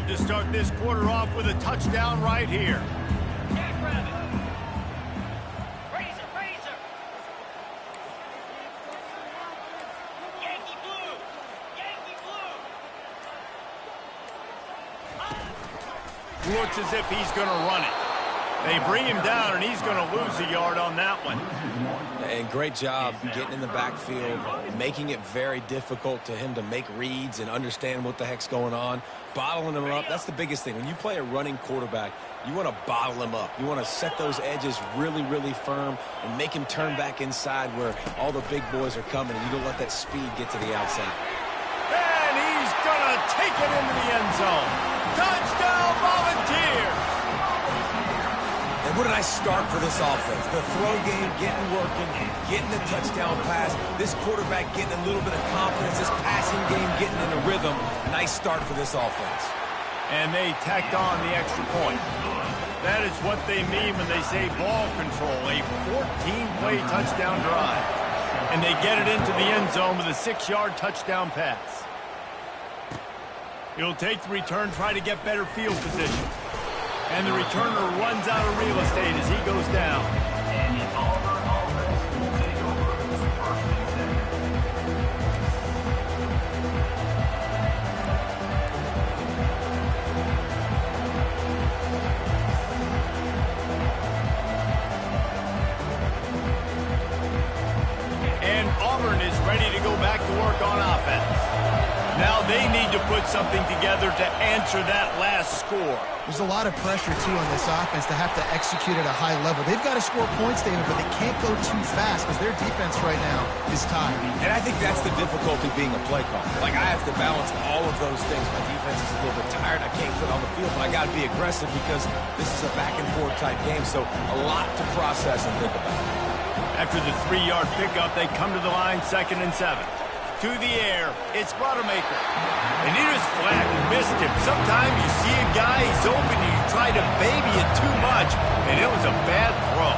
love to start this quarter off with a touchdown right here. Looks as if he's going to run it. They bring him down, and he's going to lose a yard on that one. And great job getting in the backfield, making it very difficult to him to make reads and understand what the heck's going on. Bottling him up, that's the biggest thing. When you play a running quarterback, you want to bottle him up. You want to set those edges really, really firm and make him turn back inside where all the big boys are coming, and you don't let that speed get to the outside. And he's going to take it into the end zone. Touchdown, Volunteers! And what a nice start for this offense. The throw game getting working, getting the touchdown pass. This quarterback getting a little bit of confidence. This passing game getting in a rhythm. Nice start for this offense. And they tacked on the extra point. That is what they mean when they say ball control. A 14-play touchdown drive. And they get it into the end zone with a 6-yard touchdown pass. He'll take the return, try to get better field position. And the returner runs out of real estate as he goes down. And Auburn is ready to go back to work on offense. Now they need to put something together to answer that last score. There's a lot of pressure, too, on this offense to have to execute at a high level. They've got to score points, David, but they can't go too fast because their defense right now is tired. And I think that's the difficulty being a play caller. Like, I have to balance all of those things. My defense is a little bit tired. I can't put on the field, but I got to be aggressive because this is a back-and-forth type game, so a lot to process and think about. After the 3-yard pickup, they come to the line, 2nd and 7. To the air, it's Buttermaker. And he was flat and missed him. Sometimes you see a guy, he's open, and you try to baby it too much, and it was a bad throw.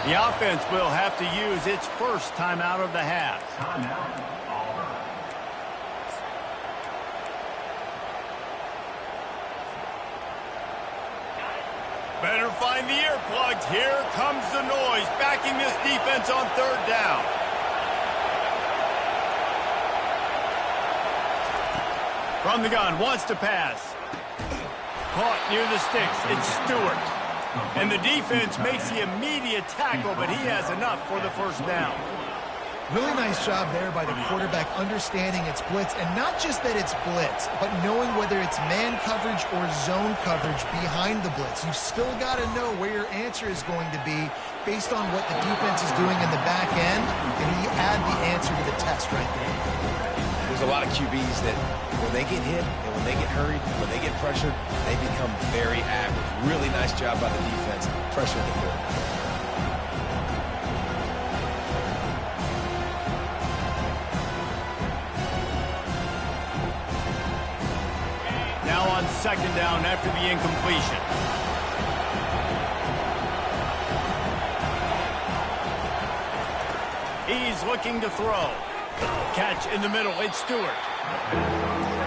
The offense will have to use its first timeout of the half. Better find the earplugs. Here comes the noise, backing this defense on 3rd down. From the gun, wants to pass. Caught near the sticks. It's Stewart. And the defense makes the immediate tackle, but he has enough for the 1st down. Really nice job there by the quarterback understanding it's blitz, and not just that it's blitz, but knowing whether it's man coverage or zone coverage behind the blitz. You've still got to know where your answer is going to be based on what the defense is doing in the back end, and he add the answer to the test right there. There's a lot of QBs that when they get hit and when they get hurried, when they get pressured, they become very average. Really nice job by the defense, pressuring the quarterback. Now on 2nd down after the incompletion. He's looking to throw. Catch in the middle, it's Stewart.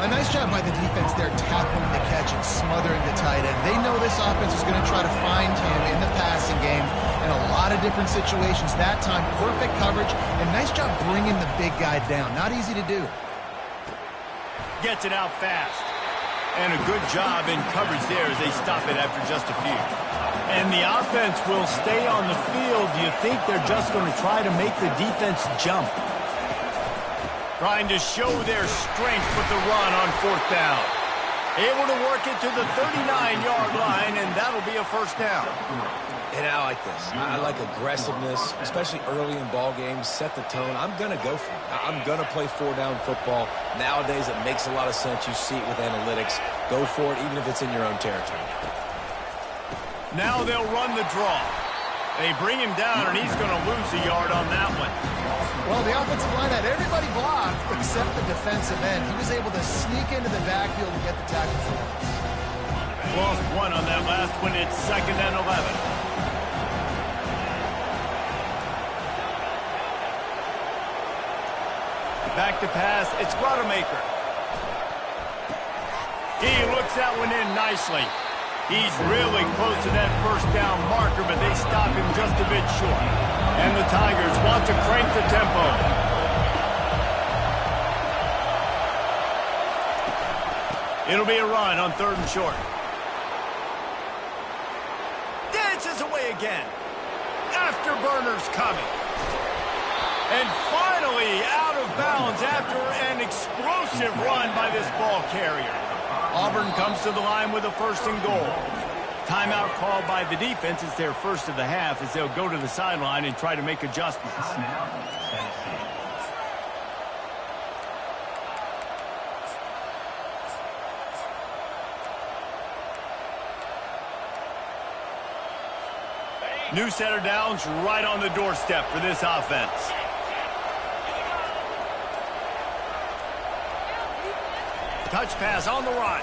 A nice job by the defense there tackling the catch and smothering the tight end. They know this offense is going to try to find him in the passing game in a lot of different situations. That time, perfect coverage, and nice job bringing the big guy down. Not easy to do. Gets it out fast. And a good job in coverage there as they stop it after just a few. And the offense will stay on the field. Do you think they're just going to try to make the defense jump? Trying to show their strength with the run on 4th down. Able to work it to the 39-yard line, and that'll be a 1st down. And I like this. I like aggressiveness, especially early in ball games. Set the tone. I'm going to go for it. I'm going to play 4-down football. Nowadays, it makes a lot of sense. You see it with analytics. Go for it, even if it's in your own territory. Now they'll run the draw. They bring him down, and he's going to lose a yard on that one. Well, the offensive line had everybody blocked except the defensive end. He was able to sneak into the backfield and get the tackle for him. Lost 1 on that last one. It's 2nd and 11. Back to pass. It's Rodemaker. He looks that one in nicely. He's really close to that first down marker, but they stop him just a bit short. And the Tigers want to crank the tempo. It'll be a run on 3rd and short. Dances away again. Afterburners coming. And finally out of bounds after an explosive run by this ball carrier. Auburn comes to the line with a 1st and goal. Timeout called by the defense. It's their first of the half as they'll go to the sideline and try to make adjustments. New set of downs right on the doorstep for this offense. Touch pass on the run.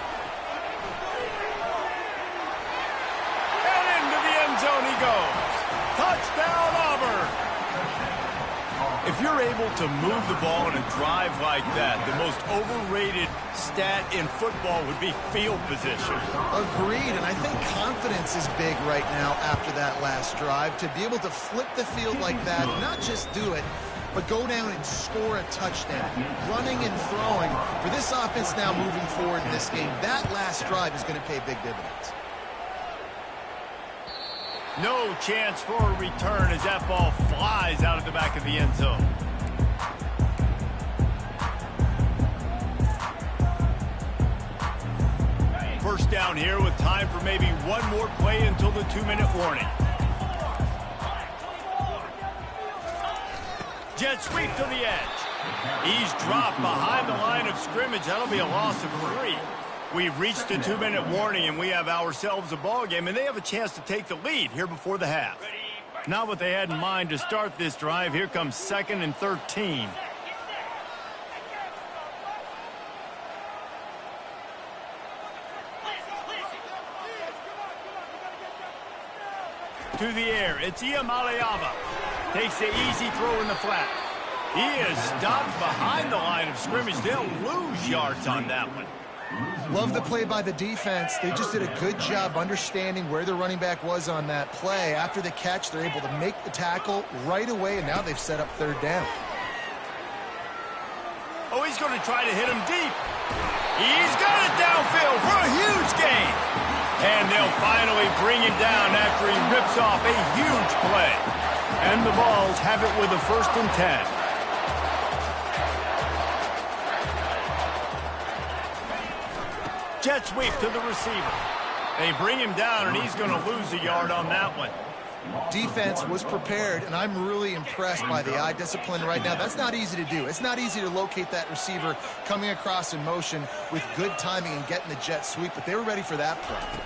And into the end zone he goes. Touchdown, Auburn. If you're able to move the ball in a drive like that, the most overrated stat in football would be field position. Agreed, and I think confidence is big right now after that last drive. To be able to flip the field like that, not just do it, but go down and score a touchdown. Running and throwing. For this offense now moving forward in this game, that last drive is going to pay big dividends. No chance for a return as that ball flies out of the back of the end zone. First down here with time for maybe one more play until the 2-minute warning. Jet sweep to the edge. He's dropped behind the line of scrimmage. That'll be a loss of 3. We've reached the 2-minute warning, and we have ourselves a ball game, and they have a chance to take the lead here before the half. Not what they had in mind to start this drive. Here comes 2nd and 13. To the air, it's Iamaleava. Takes the easy throw in the flat. He is stopped behind the line of scrimmage. They'll lose yards on that one. Love the play by the defense. They just did a good job understanding where the running back was on that play. After the catch, they're able to make the tackle right away, and now they've set up 3rd down. Oh, he's going to try to hit him deep. He's got it downfield for a huge gain. And they'll finally bring him down after he rips off a huge play. And the Vols have it with a 1st and 10. Jet sweep to the receiver. They bring him down, and he's going to lose a yard on that one. Defense was prepared, and I'm really impressed by the eye discipline right now. That's not easy to do. It's not easy to locate that receiver coming across in motion with good timing and getting the jet sweep, but they were ready for that play.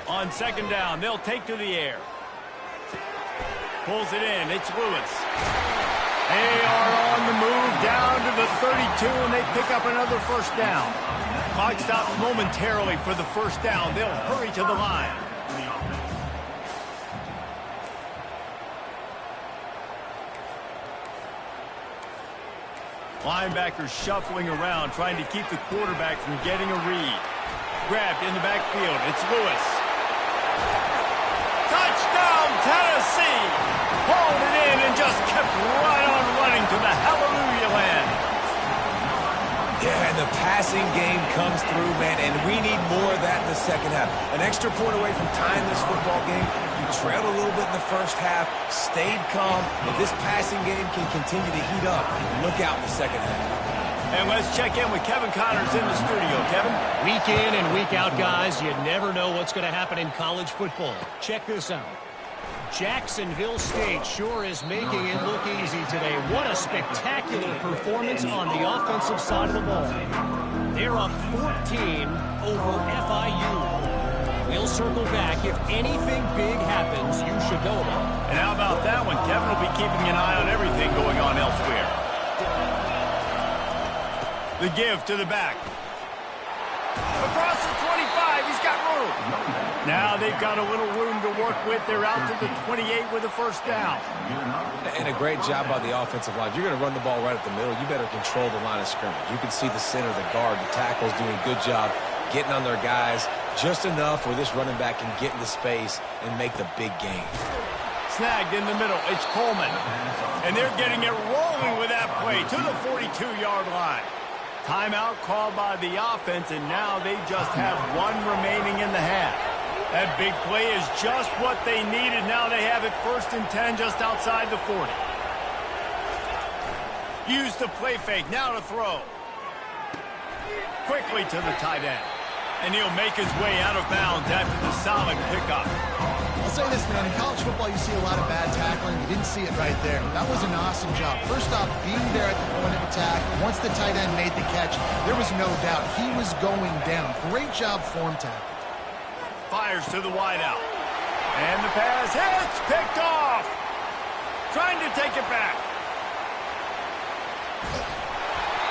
On 2nd down, they'll take to the air. Pulls it in. It's Lewis. They are on the move down to the 32, and they pick up another 1st down. Clock stops momentarily for the 1st down. They'll hurry to the line. Linebackers shuffling around, trying to keep the quarterback from getting a read. Grabbed in the backfield. It's Lewis. Touchdown, Tennessee! Hauled it in and just kept right on running to the hallelujah land. Yeah, and the passing game comes through, man, and we need more of that in the 2nd half. An extra point away from tying this football game. You trailed a little bit in the 1st half, stayed calm. If this passing game can continue to heat up, look out in the 2nd half. And let's check in with Kevin Connors in the studio. Kevin? Week in and week out, guys, you never know what's going to happen in college football. Check this out. Jacksonville State sure is making it look easy today. What a spectacular performance on the offensive side of the ball. They're up 14 over FIU. We'll circle back. If anything big happens, you should know about it. And how about that one? Kevin will be keeping an eye on everything going on elsewhere. The give to the back. Across the 25, he's got room. Now they've got a little room to work with. They're out to the 28 with a 1st down. And a great job by the offensive line. If you're going to run the ball right at the middle, you better control the line of scrimmage. You can see the center, the guard, the tackle's doing a good job getting on their guys just enough where this running back can get into space and make the big gain. Snagged in the middle. It's Coleman. And they're getting it rolling with that play to the 42-yard line. Timeout called by the offense, and now they just have one remaining in the half. That big play is just what they needed. Now they have it 1st and 10 just outside the 40. Use the play fake. Now to throw. Quickly to the tight end. And he'll make his way out of bounds after the solid pickup. I'll say this, man. In college football, you see a lot of bad tackling. You didn't see it right there. That was an awesome job. First off, being there at the point of attack. Once the tight end made the catch, there was no doubt he was going down. Great job form tackle. Fires to the wideout. And the pass hits. Picked off. Trying to take it back.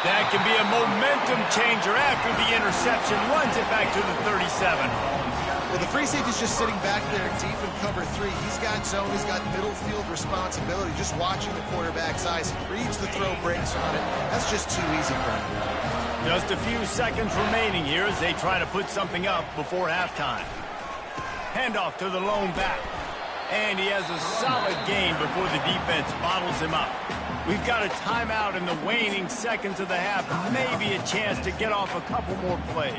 That can be a momentum changer after the interception. Runs it back to the 37. Well, the free safety's just sitting back there deep in cover 3. He's got zone. He's got middle field responsibility. Just watching the quarterback's eyes. He reads the throw, breaks on it. That's just too easy for him. Just a few seconds remaining here as they try to put something up before halftime. Handoff to the lone back. And he has a solid gain before the defense bottles him up. We've got a timeout in the waning seconds of the half. Maybe a chance to get off a couple more plays.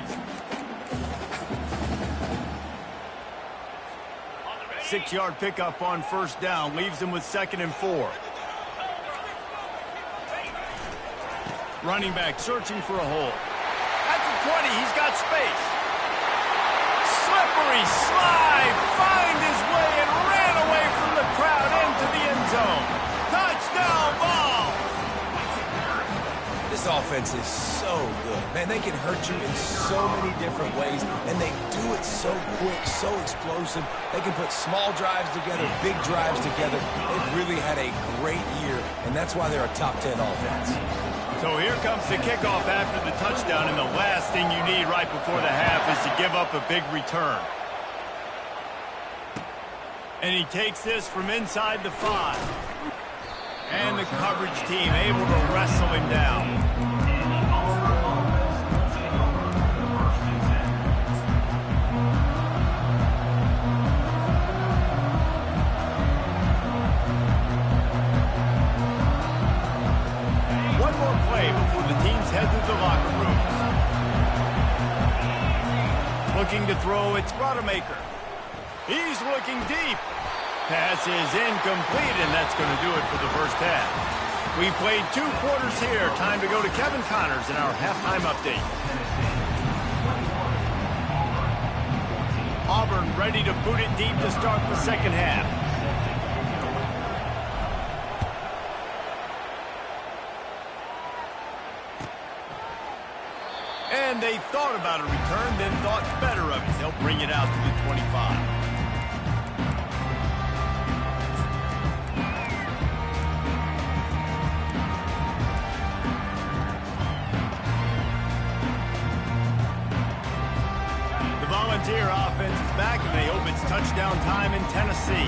6-yard pickup on 1st down. Leaves him with 2nd and 4. Running back searching for a hole. At the 20, he's got space. Slippery slide. Find his way and ran away from the crowd into the end zone. Touchdown, Vols! This offense is so good. Man, they can hurt you in so many different ways, and they do it so quick, so explosive. They can put small drives together, big drives together. They've really had a great year, and that's why they're a top 10 offense. So here comes the kickoff after the touchdown, and the last thing you need right before the half is to give up a big return. And he takes this from inside the 5. And the coverage team able to wrestle him down. One more play before the teams head to the locker rooms. Looking to throw, it's Rodemaker. He's looking deep. Pass is incomplete, and that's going to do it for the first half. We played 2 quarters here. Time to go to Kevin Connors in our halftime update. Auburn ready to boot it deep to start the second half. And they thought about a return, then thought better of it. They'll bring it out to the 25. Volunteer offense is back, and they hope it's touchdown time in Tennessee.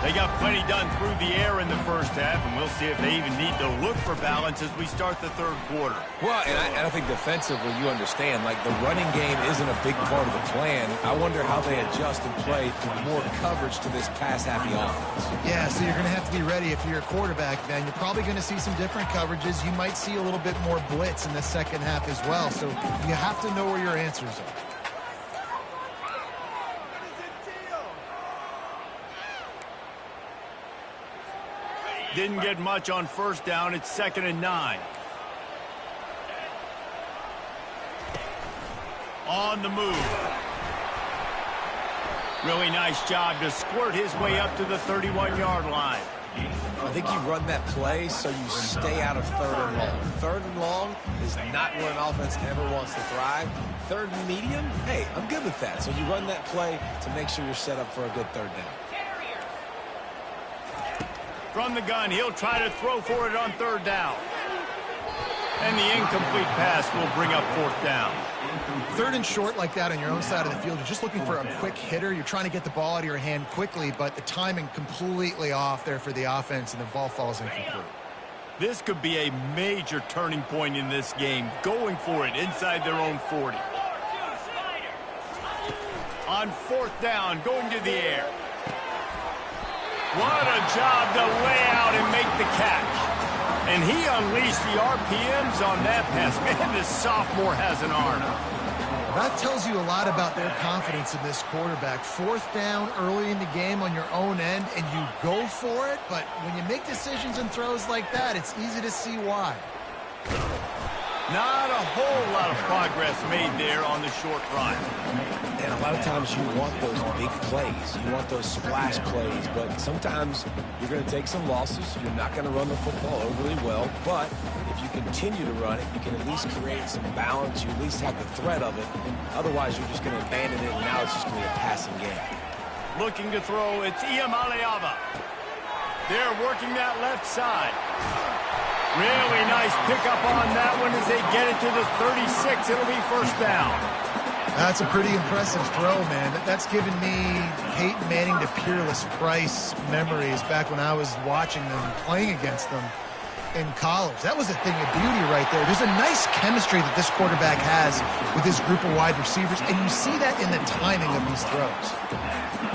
They got plenty done through the air in the first half, and we'll see if they even need to look for balance as we start the 3rd quarter. Well, and I think defensively, you understand, like the running game isn't a big part of the plan. I wonder how they adjust and play more coverage to this pass-happy offense. Yeah, so you're going to have to be ready if you're a quarterback, man. You're probably going to see some different coverages. You might see a little bit more blitz in the second half as well, so you have to know where your answers are. Didn't get much on 1st down. It's 2nd and 9. On the move. Really nice job to squirt his way up to the 31-yard line. I think you run that play so you stay out of 3rd and long. 3rd and long is not where an offense ever wants to thrive. 3rd and medium, hey, I'm good with that. So you run that play to make sure you're set up for a good 3rd down. From the gun, he'll try to throw for it on 3rd down. And the incomplete pass will bring up 4th down. 3rd and short like that on your own side of the field, you're just looking for a quick hitter. You're trying to get the ball out of your hand quickly, but the timing completely off there for the offense, and the ball falls incomplete. This could be a major turning point in this game, going for it inside their own 40. On 4th down, going to the air. What a job to lay out and make the catch. And he unleashed the RPMs on that pass. Man, this sophomore has an arm. That tells you a lot about their confidence in this quarterback. 4th down early in the game on your own end, and you go for it. But when you make decisions and throws like that, it's easy to see why. Not a whole lot of progress made there on the short run. And a lot of times you want those big plays. You want those splash plays. But sometimes you're going to take some losses. You're not going to run the football overly well. But if you continue to run it, you can at least create some balance. You at least have the threat of it. Otherwise, you're just going to abandon it, and now it's just going to be a passing game. Looking to throw, it's Iamaleava. They're working that left side. Really nice pickup on that one as they get it to the 36. It'll be 1st down. That's a pretty impressive throw, man. That's given me Peyton Manning to Peerless Price memories back when I was watching them, playing against them in college. That was a thing of beauty right there. There's a nice chemistry that this quarterback has with his group of wide receivers, and you see that in the timing of these throws.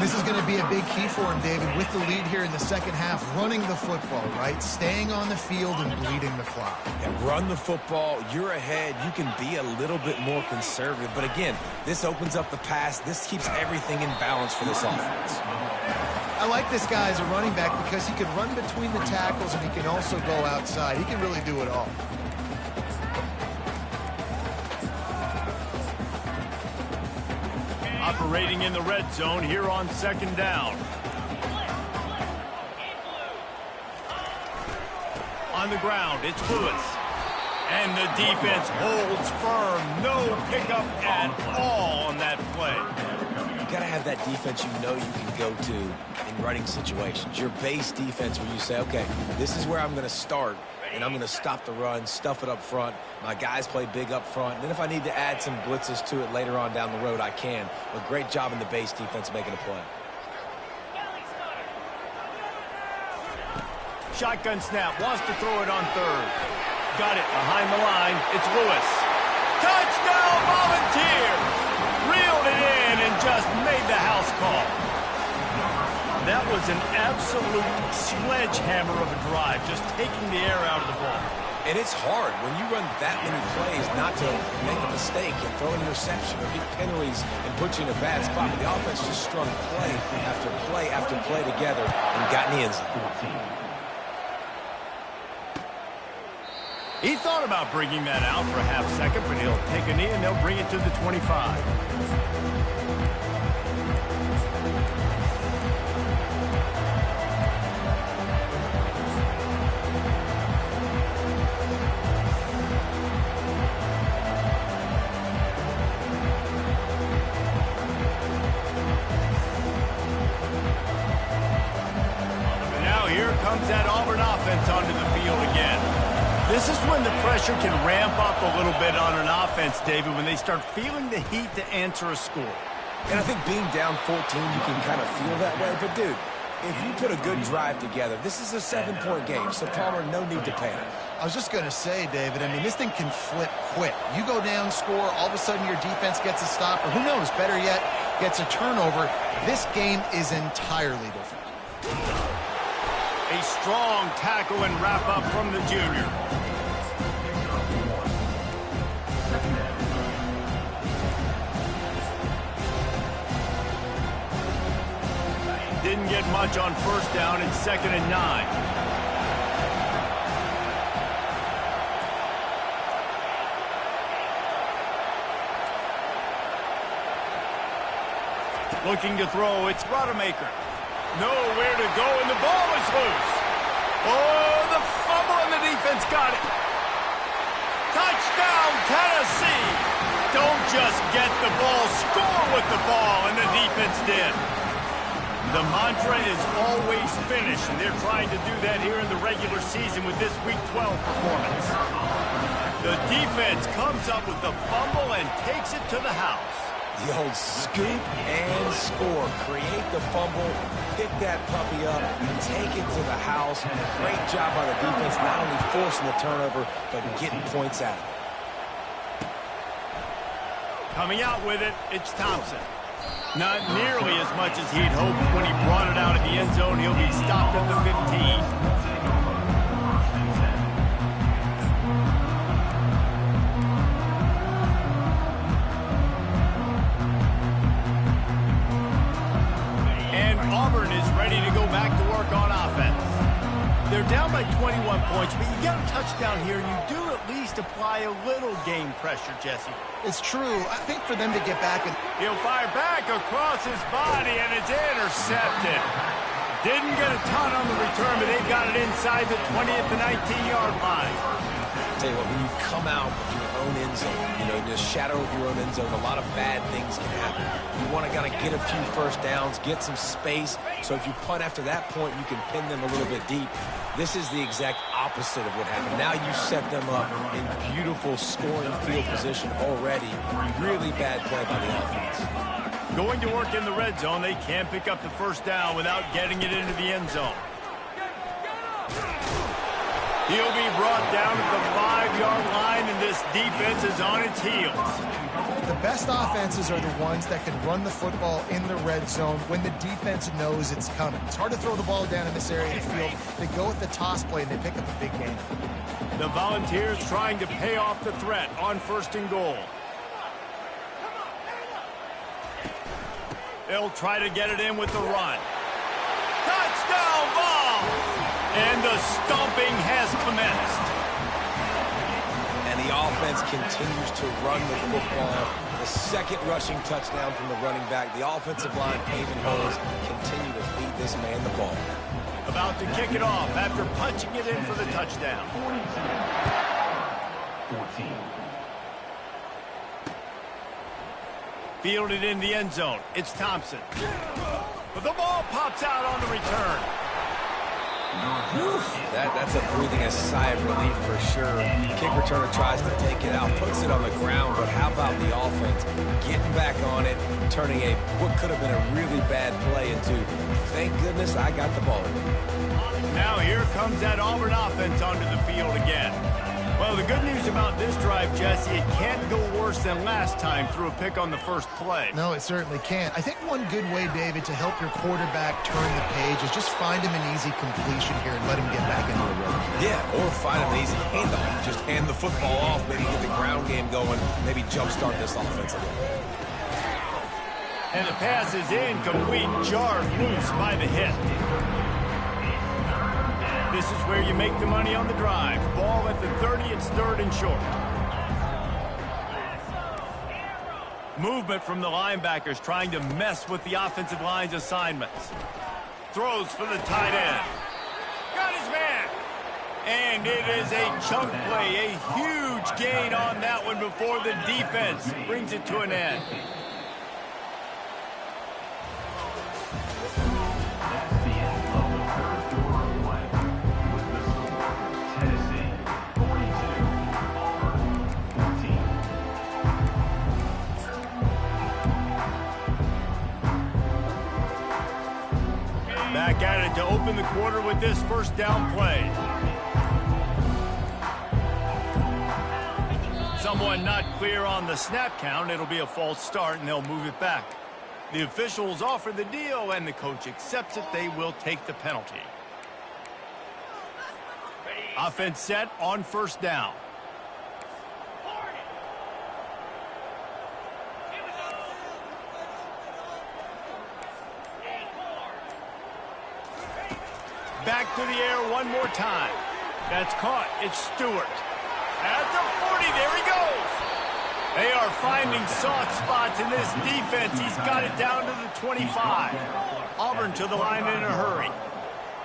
This is going to be a big key for him, David, with the lead here in the second half, running the football, right? Staying on the field and bleeding the clock. Yeah, run the football. You're ahead. You can be a little bit more conservative. But again, this opens up the pass. This keeps everything in balance for this offense. I like this guy as a running back because he can run between the tackles and he can also go outside. He can really do it all. Operating in the red zone here on 2nd down. On the ground, it's Lewis. And the defense holds firm. No pickup at all on that play. You got to have that defense you know you can go to in running situations. Your base defense where you say, okay, this is where I'm going to start, and I'm going to stop the run, stuff it up front. My guys play big up front. And then if I need to add some blitzes to it later on down the road, I can. But great job in the base defense making a play. Shotgun snap, wants to throw it on 3rd. Got it behind the line. It's Lewis. Touchdown, Volunteers! Reeled it in and just made the house call. That was an absolute sledgehammer of a drive, just taking the air out of the ball. And it's hard when you run that many plays not to make a mistake and throw an interception or get penalties and put you in a bad spot. But the offense just strung play after play after play together and got in the end zone. He thought about bringing that out for a half second, but he'll take a knee and they'll bring it to the 25. Now here comes that Auburn offense onto the field again. This is when the pressure can ramp up a little bit on an offense, David, when they start feeling the heat to answer a score. And I think being down 14, you can kind of feel that way. But, dude, if you put a good drive together, this is a 7-point game, so Palmer, no need to panic. I was just going to say, David, I mean, this thing can flip quick. You go down, score, all of a sudden your defense gets a stop, or who knows, better yet, gets a turnover. This game is entirely different. A strong tackle and wrap-up from the junior. Didn't get much on 1st down. It's 2nd and 9. Looking to throw, it's Rodemaker. Nowhere to go, and the ball is loose. Oh, the fumble, and the defense got it. Touchdown, Tennessee. Don't just get the ball, score with the ball, and the defense did. The mantra is always finish, and they're trying to do that here in the regular season with this Week 12 performance. The defense comes up with the fumble and takes it to the house. The old scoop and score. Create the fumble, pick that puppy up, and take it to the house. Great job by the defense, not only forcing the turnover, but getting points out of it. Coming out with it, it's Thompson. Not nearly as much as he'd hoped when he brought it out of the end zone. He'll be stopped at the 15. Auburn is ready to go back to work on offense. They're down by 21 points, but you get a touchdown here, you do at least apply a little game pressure, Jesse. It's true. I think for them to get back and he'll fire back across his body, and it's intercepted. Didn't get a ton on the return, but they've got it inside the 20 at the 19-yard line. Tell you what, when you come out of your own end zone, in the shadow of your own end zone, a lot of bad things can happen. You want to kind of get a few first downs, get some space, so if you punt after that point, you can pin them a little bit deep. This is the exact opposite of what happened. Now you set them up in beautiful scoring field position already. Really bad play by the offense. Going to work in the red zone, they can't pick up the first down without getting it into the end zone. He'll be brought down at the 5-yard line, and this defense is on its heels. The best offenses are the ones that can run the football in the red zone when the defense knows it's coming. It's hard to throw the ball down in this area of the field. They go with the toss play, and they pick up a big gain. The Volunteers trying to pay off the threat on 1st and goal. They'll try to get it in with the run. Touchdown, Vols! And the stomping has commenced. And the offense continues to run the football. The second rushing touchdown from the running back. The offensive line paving holes continue to feed this man the ball. About to kick it off after punching it in for the touchdown. 14. Fielded in the end zone. It's Thompson. But the ball pops out on the return. That's a breathing a sigh of relief for sure. Kick returner tries to take it out, puts it on the ground, but how about the offense getting back on it, turning what could have been a really bad play into, thank goodness I got the ball. Now here comes that Auburn offense onto the field again. Well, the good news about this drive, Jesse, it can't go worse than last time through a pick on the first play. No, it certainly can't. I think one good way, David, to help your quarterback turn the page is just find him an easy completion here and let him get back into the rhythm. Yeah, or find him an easy handoff. Just hand the football off, maybe get the ground game going, maybe jumpstart this offense a little bit. And the pass is incomplete, jarred loose by the hit. This is where you make the money on the drive. Ball at the 30, it's 3rd and short. Movement from the linebackers trying to mess with the offensive line's assignments. Throws for the tight end. Got his man. And it is a chunk play, a huge gain on that one before the defense brings it to an end. Back at it to open the quarter with this first down play. Someone not clear on the snap count. It'll be a false start, and they'll move it back. The officials offer the deal, and the coach accepts it. They will take the penalty. Offense set on first down. Back to the air one more time. That's caught. It's Stewart. At the 40, there he goes. They are finding soft spots in this defense. He's got it down to the 25. Auburn to the line in a hurry.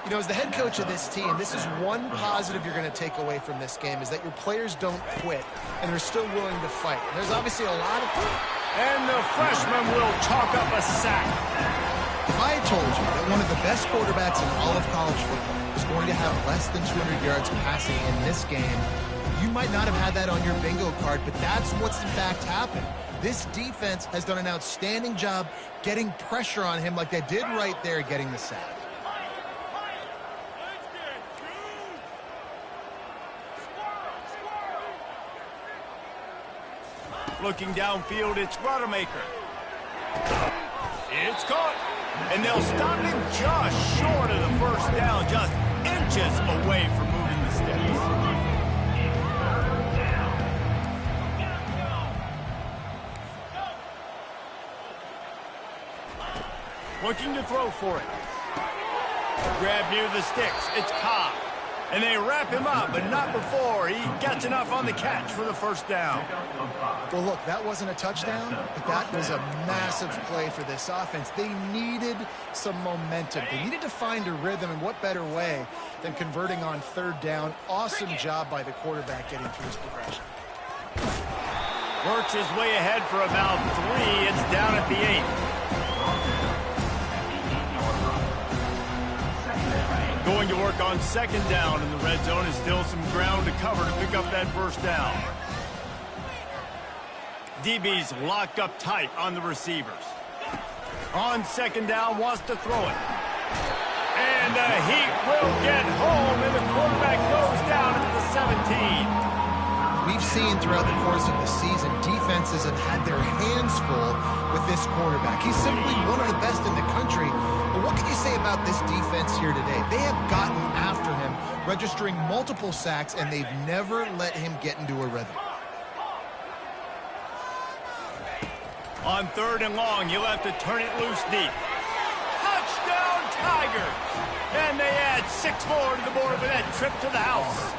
You know, as the head coach of this team, this is one positive you're going to take away from this game, is that your players don't quit, and they're still willing to fight. There's obviously a lot of... And the freshman will chalk up a sack. If I had told you that one of the best quarterbacks in all of college football was going to have less than 200 yards passing in this game, you might not have had that on your bingo card, but that's what's in fact happened. This defense has done an outstanding job getting pressure on him like they did right there, getting the sack. Looking downfield, it's Rodemaker. It's caught. And they'll stop him just short of the first down, just inches away from moving the sticks. Looking to throw for it. Grab near the sticks. It's Cobb. And they wrap him up, but not before he gets enough on the catch for the first down. Well, look, that wasn't a touchdown, but that was a massive play for this offense. They needed some momentum. They needed to find a rhythm, and what better way than converting on third down. Awesome job by the quarterback getting through his progression. Works his way ahead for about 3. It's down at the 8. Going to work on second down in the red zone is still some ground to cover to pick up that first down. DB's locked up tight on the receivers. On second down, wants to throw it. And the heat will get home, and the quarterback goes down at the 17. We've seen throughout the course of the season, defenses have had their hands full with this quarterback. He's simply one of the best in the country. But what can you say about this defense here today? They have gotten after him, registering multiple sacks, and they've never let him get into a rhythm. On third and long, you'll have to turn it loose deep. Touchdown, Tigers! And they add 6 more to the board for that trip to the house.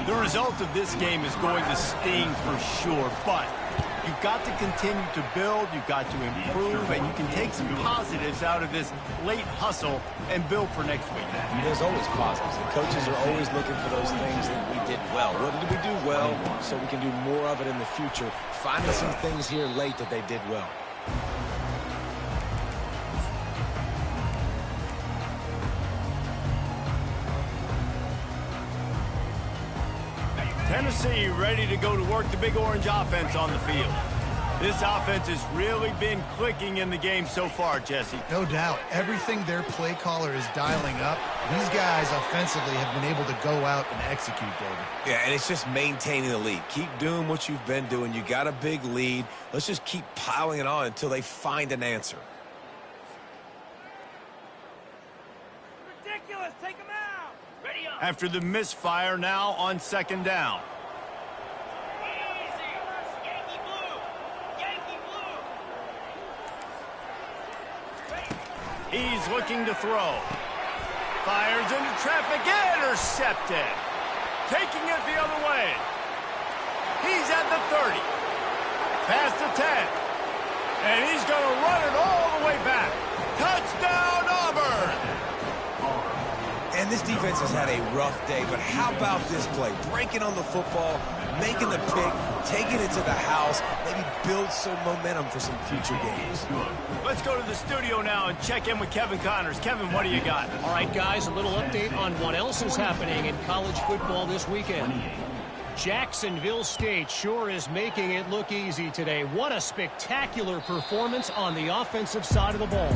The result of this game is going to sting for sure, but you've got to continue to build, you've got to improve, and you can take some positives out of this late hustle and build for next week. There's always positives. The coaches are always looking for those things that we did well. What did we do well so we can do more of it in the future? Finding some things here late that they did well. Tennessee ready to go to work the big orange offense on the field. This offense has really been clicking in the game so far, Jesse. No doubt. Everything their play caller is dialing up, these guys offensively have been able to go out and execute, David. Yeah, and it's just maintaining the lead. Keep doing what you've been doing. You got a big lead. Let's just keep piling it on until they find an answer. Ridiculous. Take him out. Ready up. After the misfire, now on second down. He's looking to throw. Fires into traffic, intercepted. Taking it the other way. He's at the 30. Past the 10. And he's going to run it all the way back. Touchdown, Auburn! And this defense has had a rough day, but how about this play? Breaking on the football, making the pick, taking it to the house, maybe build some momentum for some future games. Let's go to the studio now and check in with Kevin Connors. Kevin, what do you got? All right, guys, a little update on what else is happening in college football this weekend. Jacksonville State sure is making it look easy today. What a spectacular performance on the offensive side of the ball.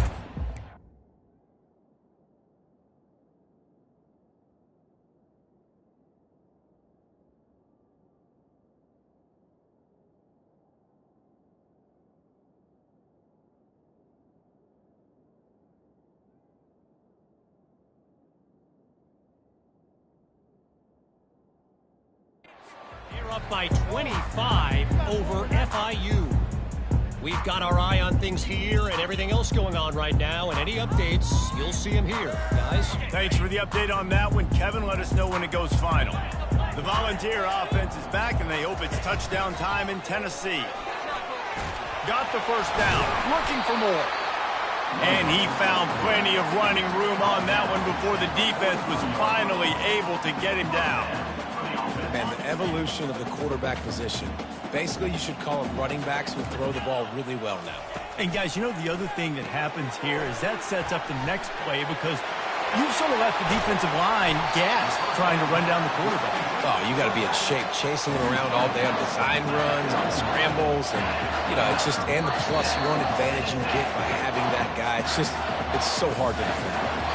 Up by 25 over FIU. We've got our eye on things here and everything else going on right now, and any updates, you'll see them here, guys. Thanks for the update on that one, Kevin. Let us know when it goes final. The Volunteer offense is back, and they hope it's touchdown time in Tennessee. Got the first down, looking for more. And he found plenty of running room on that one before the defense was finally able to get him down. And the evolution of the quarterback position. Basically, you should call them running backs who throw the ball really well now. And, guys, you know the other thing that happens here is that sets up the next play because you've sort of left the defensive line gassed trying to run down the quarterback. Oh, you got to be in shape, chasing him around all day on design runs, on scrambles, and, you know, it's just, and the +1 advantage you get by having that guy. It's just, it's so hard to defend.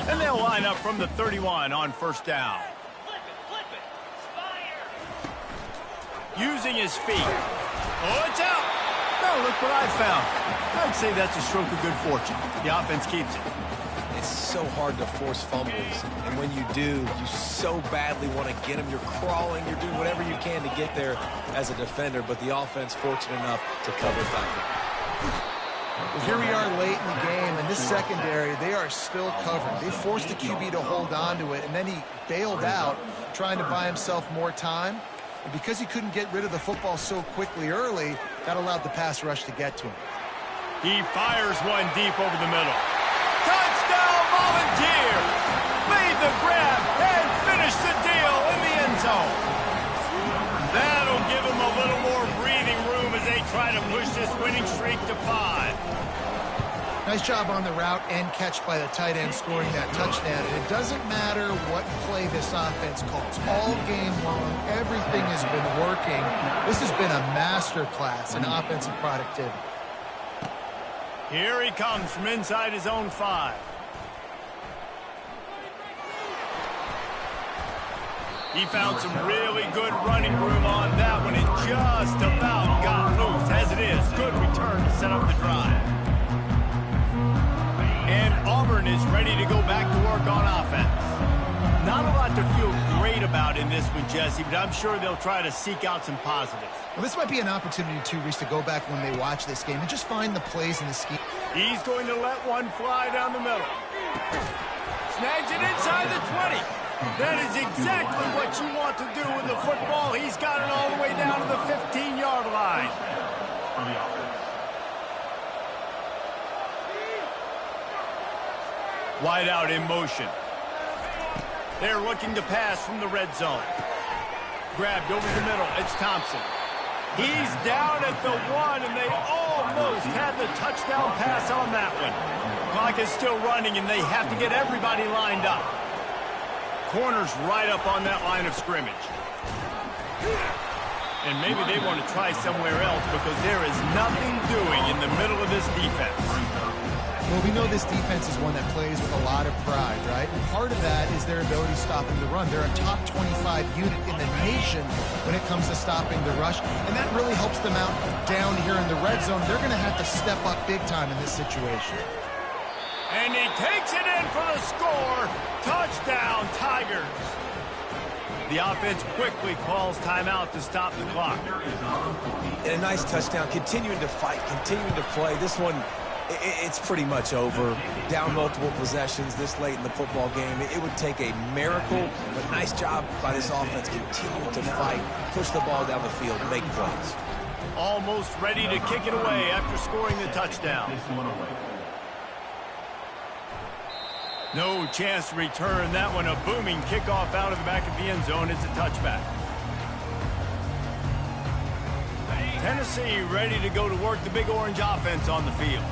And they'll line up from the 31 on first down. using his feet. Oh, it's out. No, look what I found. I'd say that's a stroke of good fortune. The offense keeps it. It's so hard to force fumbles, and when you do, you so badly want to get them. You're crawling, you're doing whatever you can to get there as a defender, but the offense fortunate enough to cover back. Well, here we are late in the game, and this secondary, they are still covered. They forced the QB to hold on to it, and then he bailed out, trying to buy himself more time. And because he couldn't get rid of the football so quickly early, that allowed the pass rush to get to him. He fires one deep over the middle. Touchdown, Volunteers! Made the grab and finished the deal in the end zone. That'll give him a little more breathing room as they try to push this winning streak to 5. Nice job on the route and catch by the tight end scoring that touchdown. And it doesn't matter what play this offense calls. All game long, everything has been working. This has been a masterclass in offensive productivity. Here he comes from inside his own 5. He found some really good running room on that one. It just about got loose. As it is, good return to set up the drive. And Auburn is ready to go back to work on offense. Not a lot to feel great about in this one, Jesse, but I'm sure they'll try to seek out some positives. Well, this might be an opportunity, too, Reese, to go back when they watch this game and just find the plays in the scheme. He's going to let one fly down the middle. Snags it inside the 20. That is exactly what you want to do with the football. He's got it all the way down to the 15-yard line. Wide out in motion. They're looking to pass from the red zone. Grabbed over the middle. It's Thompson. He's down at the 1, and they almost had the touchdown pass on that one. Clock is still running, and they have to get everybody lined up. Corner's right up on that line of scrimmage. And maybe they want to try somewhere else because there is nothing doing in the middle of this defense. Well, we know this defense is one that plays with a lot of pride, right? And part of that is their ability stopping the run. They're a top 25 unit in the nation when it comes to stopping the rush, and that really helps them out down here in the red zone. They're going to have to step up big time in this situation. And he takes it in for the score. Touchdown, Tigers. The offense quickly calls timeout to stop the clock. And a nice touchdown, continuing to fight, continuing to play. This one, it's pretty much over. Down multiple possessions this late in the football game. It would take a miracle, but nice job by this offense continuing to fight, push the ball down the field, make plays. Almost ready to kick it away after scoring the touchdown. No chance to return that one. A booming kickoff out of the back of the end zone. It's a touchback. Tennessee ready to go to work the Big Orange offense on the field.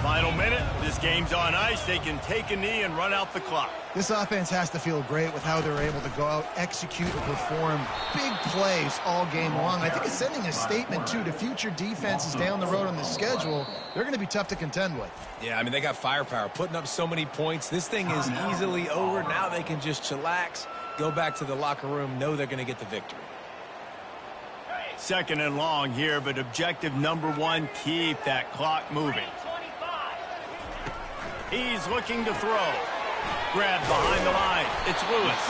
Final minute. This game's on ice. They can take a knee and run out the clock. This offense has to feel great with how they're able to go out, execute, and perform big plays all game long. I think it's sending a statement, too, to future defenses down the road on the schedule. They're going to be tough to contend with. Yeah, I mean, they got firepower, putting up so many points. This thing is easily over. Now they can just chillax, go back to the locker room, know they're going to get the victory. Second and long here, but objective number 1, keep that clock moving. He's looking to throw. Grabbed behind the line. It's Lewis.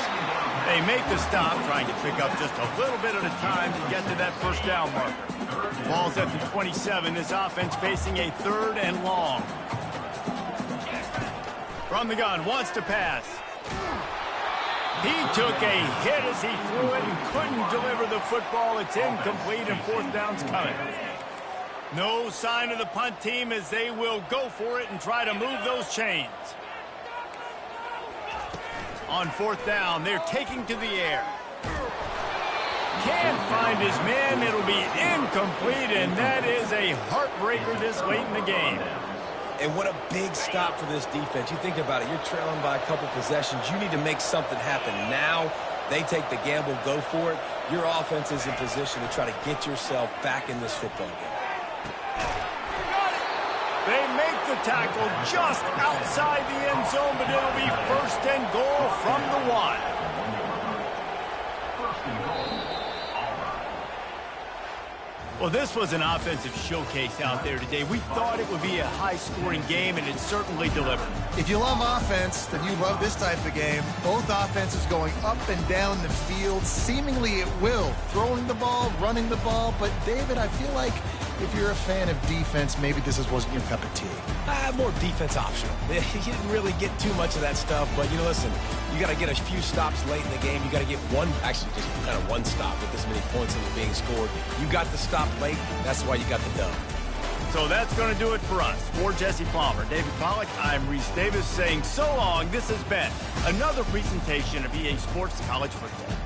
They make the stop, trying to pick up just a little bit at a time to get to that first down marker. Ball's at the 27. This offense facing a 3rd and long. From the gun, wants to pass. He took a hit as he threw it and couldn't deliver the football. It's incomplete and 4th down's coming. No sign of the punt team as they will go for it and try to move those chains. On 4th down, they're taking to the air. Can't find his man. It'll be incomplete, and that is a heartbreaker this late in the game. And what a big stop for this defense. You think about it. You're trailing by a couple possessions. You need to make something happen now. They take the gamble, go for it. Your offense is in position to try to get yourself back in this football game. They make the tackle just outside the end zone, but it'll be 1st and goal from the 1. Well, this was an offensive showcase out there today. We thought it would be a high-scoring game, and it certainly delivered. If you love offense, then you love this type of game. Both offenses going up and down the field, seemingly at will. Throwing the ball, running the ball. But, David, I feel like if you're a fan of defense, maybe this wasn't your cup of tea. More defense optional. You didn't really get too much of that stuff, but, listen, you got to get a few stops late in the game. You got to get just kind of one stop with this many points that were being scored. You got the stop late. That's why you got the dub. So that's going to do it for us. For Jesse Palmer, David Pollack, I'm Reese Davis saying so long. This has been another presentation of EA Sports College Football.